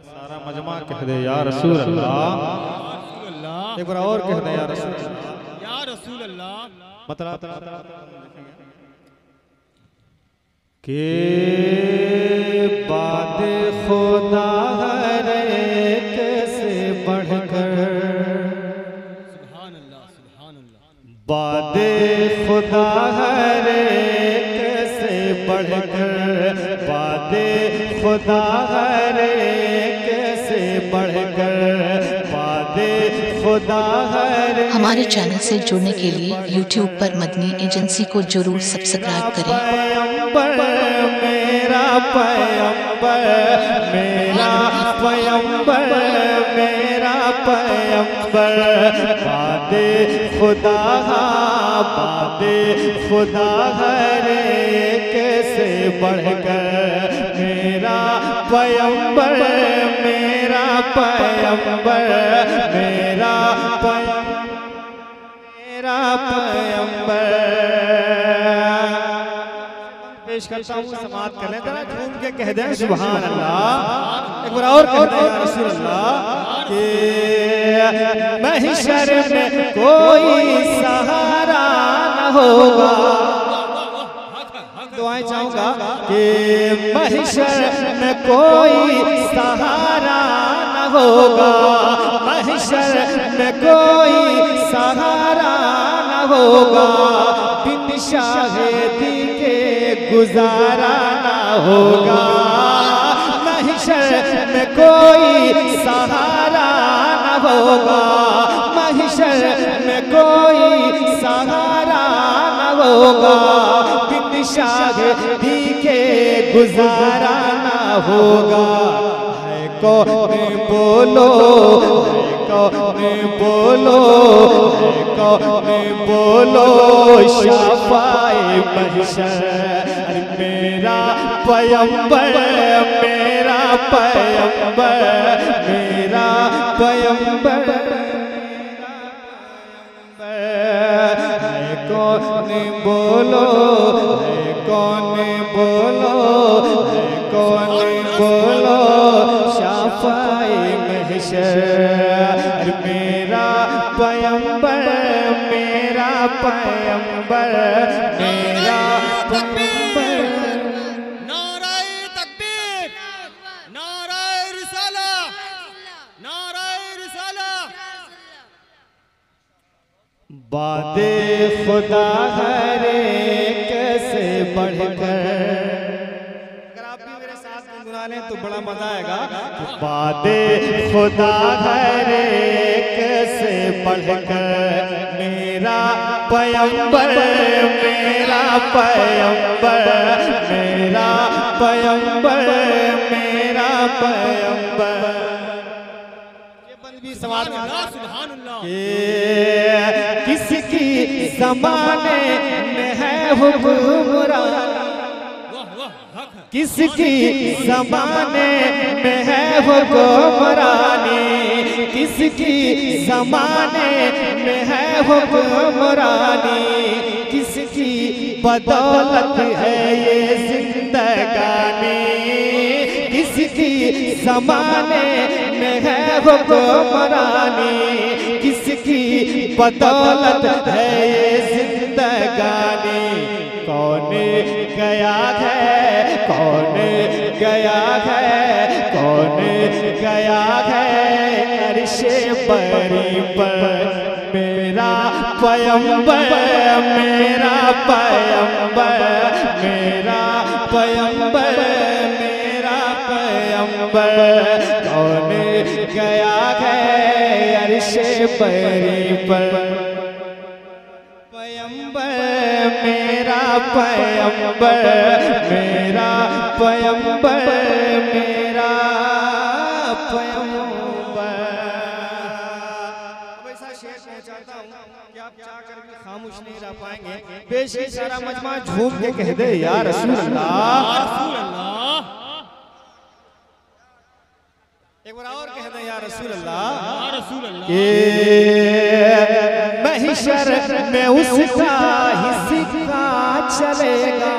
सारा मजमा कह दे या रसूल अल्लाह। एक बार और कह दे या रसूल अल्लाह। मतलब के बाद खुदा हर एक से बढ़कर, बाद खुदा हर एक से बढ़कर, बाद खुदा हर एक से बढ़कर, बाद खुदा हर। हमारे चैनल से जुड़ने के लिए YouTube पर मदनी एजेंसी को जरूर सब्सक्राइब करें। मेरा पैगंबर, मेरा पैगंबर, मेरा पैगंबर, बादे खुदा, बादे खुदा हर एक से बढ़कर, मेरा पैगंबर, मेरा पैगंबर, मेरा मेरा पैगंबर। पेश करता हूँ, समाप्त कर लें, जरा झूम के कह दें सुभान अल्लाह। एक बार और कह दें या रसूल अल्लाह कि महशर में कोई सहारा न होगा। दुआएं चाहूंगा कि महशर में कोई सहारा न होगा, महशर में कोई सहारा न होगा, बिन शाहिदी के गुजारा न होगा। महशर में कोई सहारा न होगा, महशर में कोई सहारा न होगा, बिन शाहिदी के गुजारा न होगा। है कौन बोलो, कौन बोलो, कौन बोलो शफाए महशर, मेरा पैगंबर, मेरा पैगंबर, मेरा पैगंबर। है कौन बोलो, है कौन बोलो, है कौन बोलो शफाए महशर, मेरा पैगंबर, मेरा पैगंबर, मेरा पैगंबर। नाराए तकबीर, नाराए रिसाला, नाराए रिसाला। बादे खुदा हर एक से बढ़कर, अगर आप भी मेरे साथ गुनगुना लें तो बड़ा मजा आएगा। बादे खुदा हर एक से बढ़कर, मेरा पैगंबर, मेरा पैगंबर, मेरा पैगंबर, मेरा पैगंबर। ये बंद भी सवाल किसकी ज़माने में है हुक्मरानी, किसकी ज़माने में है हुक्मरानी, किसकी ज़माने में है हुक्मरानी, किसकी बदौलत है ये जिंदगानी, किसकी ज़माने में है हुक्मरानी, किसकी बदौलत है ये जिंदगानी। कौन गया है, कौन गया है, कौन गया है अर्शे बरी पर, मेरा पैगंबर, मेरा पैगंबर, मेरा पैगंबर, मेरा पैगंबर। कौन गया है अर्शे बरी पर, पैगंबर, मेरा पैगंबर, मेरा पैगंबर, मेरा पैगंबर। अब ऐसा शेर पहुंचाता हूं कि आप चाहकर भी खामोश नहीं रह पाएंगे। पेश ही सारा मजमा झूम के कह दे या रसूल अल्लाह। एक बार और कह दे या रसूल अल्लाह कि महशर में उसका ही सिक्का चलेगा।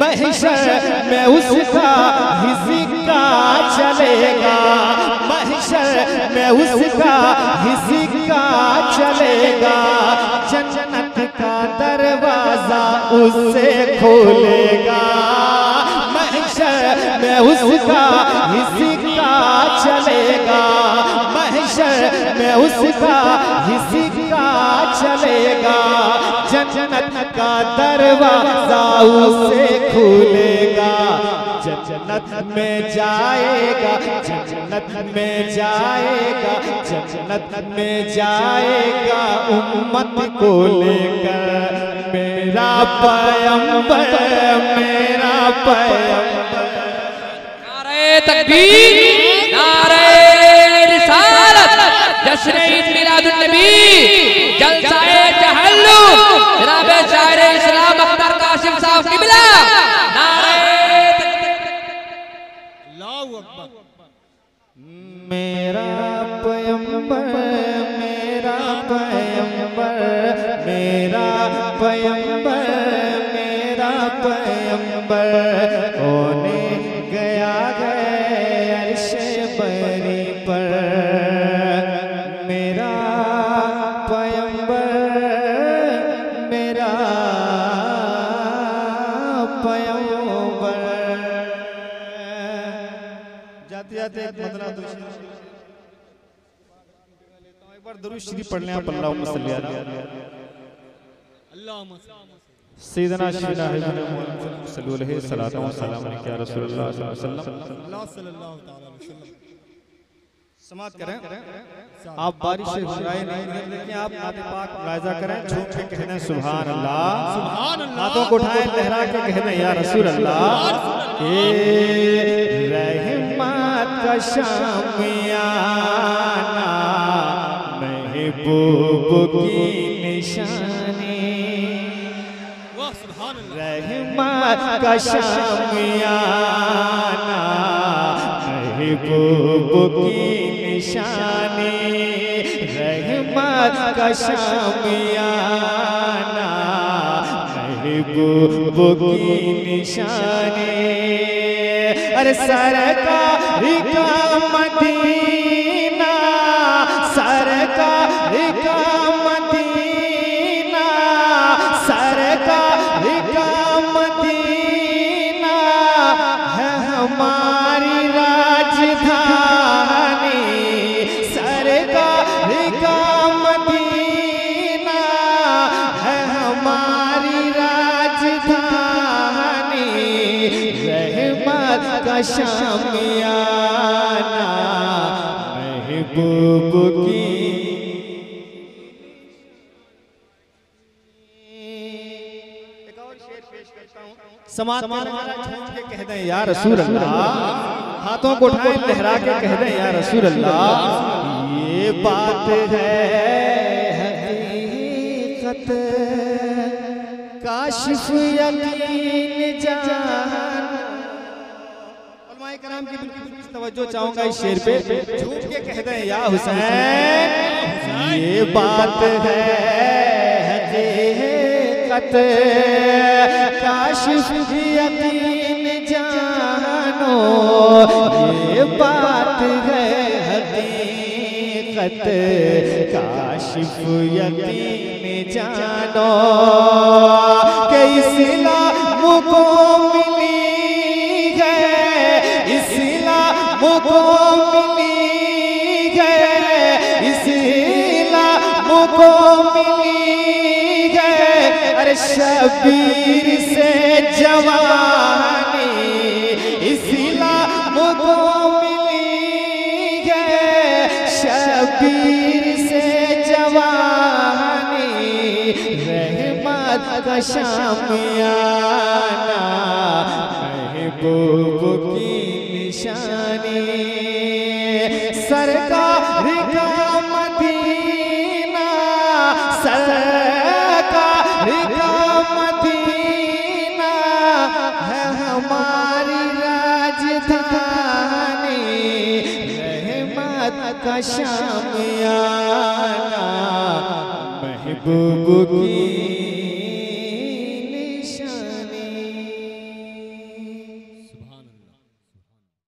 महशर में उसका ही चलेगा, महशर में उसका ही सिक्का चलेगा, जन्नत का दरवाजा उससे खोलेगा, महशर में उसका ही सिक्का चलेगा, महशर में उसका ही सिक्का चलेगा, जन्नत का दरवाजा उसे खुलेगा, जन्नत में जाएगा, जन्नत में जाएगा, जन्नत में जाएगा उम्मत को लेकर, मेरा पैगंबर, मेरा पैगंबर। नारे तकबीर, नारे रिसालत, जश्न ईद मिलादुन नबी, जलसाए तहल्लुल, जनाब शायर इस्लाम अख्तर कासिम साहब किबला, नारे अल्लाहु अकबर। मेरा पैगंबर, मेरा पैगंबर, मेरा पैगंबर, मेरा पैगंबर, होने गया है अर्शे बरी पर, मेरा पैगंबर, मेरा पैगंबर। जाते जाते एक मदरा एक बार दुरूद शरीफ पढ़ लें आप, अल्लाहुम्मा सल्ली अला सय्यदना सय्यदना मुहम्मद सल्लल्लाहु अलैहि वसल्लम या रसूलुल्लाह सल्लल्लाहु अलैहि वसल्लम। समाअत करें, आप बारिश से घबराए नहीं, लेकिन आप नाते पाक मुलाहिजा करें, झूम के कह दें सुभान अल्लाह, सुभान अल्लाह, हाथों को उठाएं लहरा के कह दें या रसूल अल्लाह, रहमत का शामियाना महबूब की निशानी, वाह सुभान अल्लाह, रहमत का शामियाना महबूब की निशानी, रहमत का शामियाना महबूब की निशानी, अरे सरकार का मदीना, सरकार का मदीना, सरकार का मदीना है हमारी राजधानी, सरकार का मदीना है हमारी राजधानी, रहमत का शामियाना महबूब की। एक और शेर पेश करता हूं, समाअत में झूम के कह दें या रसूल अल्लाह, हाथों को उठाएं लहरा के कह दें या रसूल अल्लाह, ये बात है हकीकत काशिफ यकीन जान। उलमाए कराम की बिल्कुल तवज्जो चाहूंगा इस शेर पे, झूम के कह दें या हुसैन, ये बात है हकीकत काशिफ यकीन जानो, ये बात है हकीकत काशिफ यकीन जानो, कि इस्लाम को मिली है, इस्लाम को मिली है, इस्लाम को मिली है, अरे शबीर से जवानी, इस्लाम को मिली है, शबीर से जवानी, रहमत का शामियाना महबूब की निशानी, सरकार का मदीना, सरकार का मदीना है हमारी राजधानी, रहमत का शामियाना महबूब की